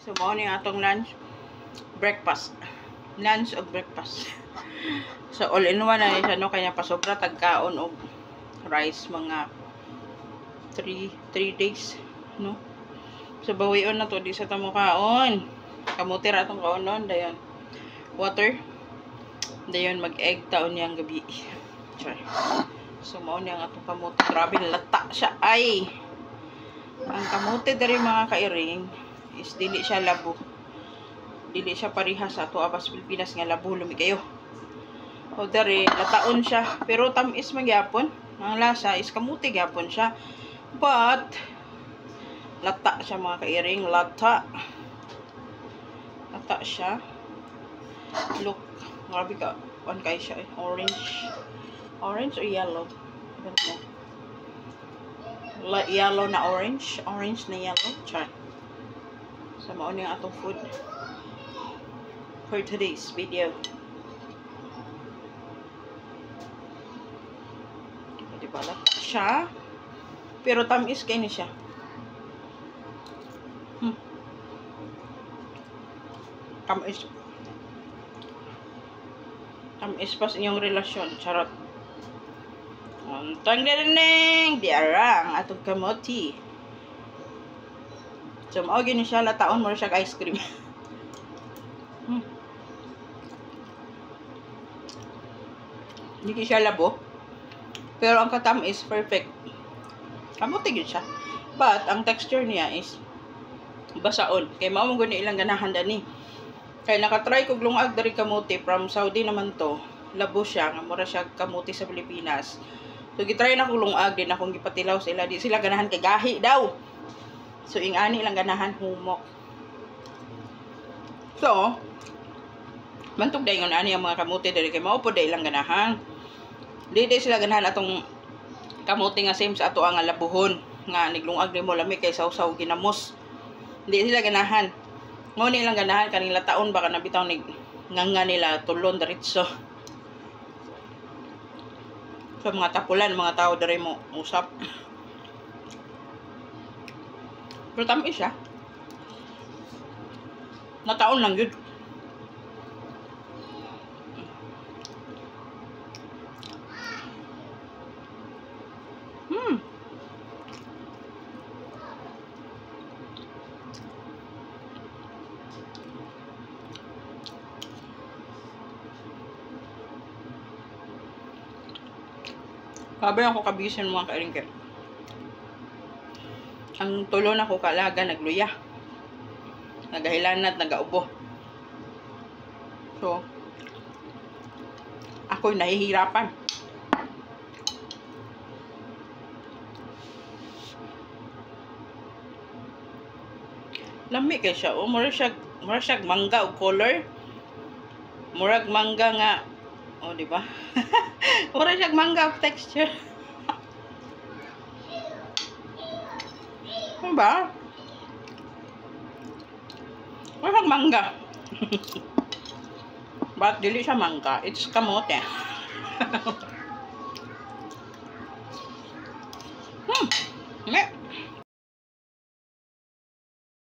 So, mao ni atong lunch. Breakfast. Lunch o breakfast. So, all-in-one na siya, no? Kaya pasobra tagkaon o rice mga 3 days, no? So, bawion na to. Di sa tamo kaon. Kamuti ra itong kaon nun. Dayon. Water. Dayon, mag-egg taon niyang gabi. Sorry. So, mao niya ang atong kamuti. Grabe, lata siya. Ay! Ang kamuti dari mga kairing is dili siya labo. Dili siya parihas sa ato abas Pilipinas nga labo lumi kayo. O dari lataon siya, pero tamis magyapon. Ang lasa is kamuti gyapon siya. But lata siya mga kairing, lata. Lata siya. Look, grabe ka. One kay siya, orange. Orange or yellow? I don't know. Yellow na orange. Orange na yellow. Char. So, mao ni atong food for today's video. Diba, lata siya. Pero tamis kayo siya. Tamis. Tamis pas inyong relasyon. Charot. Tanggaling! Diarang atong kamuti. So, mao gini siya. Lataon mo siya ice cream. Hindi siya labo. Pero ang katam is perfect. Kamuti yun siya. But, ang texture niya is basaon. Kaya mao mong ilang ganahan dani. Kaya nakatry ko glungag dari kamuti. From Saudi naman to. Labo siya. Nga mura siya kamuti sa Pilipinas. So, gitry na ko glungag din akong gipatilaw sila. Di sila ganahan kay gahi daw. So, ingani lang ganahan humok. So, mantog dayon ani ang mga kamuti dari kay mao po day lang ganahan. Di sila ganahan atong kamuti nga same sa ato ang labuhon nga niglungag ni mo lami kay sausaw ginamos. Di sila ganahan. Mo ni lang ganahan kanila taon baka nabitaw ni nganga nila tulon diretso. So mga tapulan mga tao dari mo usap. Pero tamis siya. Nataon lang yun. Sabi ako kabisin mga kairingker. Ang tulo na ko kalaga nagluya. Nagahilanat, nagaubo. So, ako'y nahihirapan. Lami kay siya. O, mura siya mangga o color. Murag mangga nga. O, diba? Mura siya mangga o texture. Diba? Mura siya mangga. But dili siya mangga. It's kamote.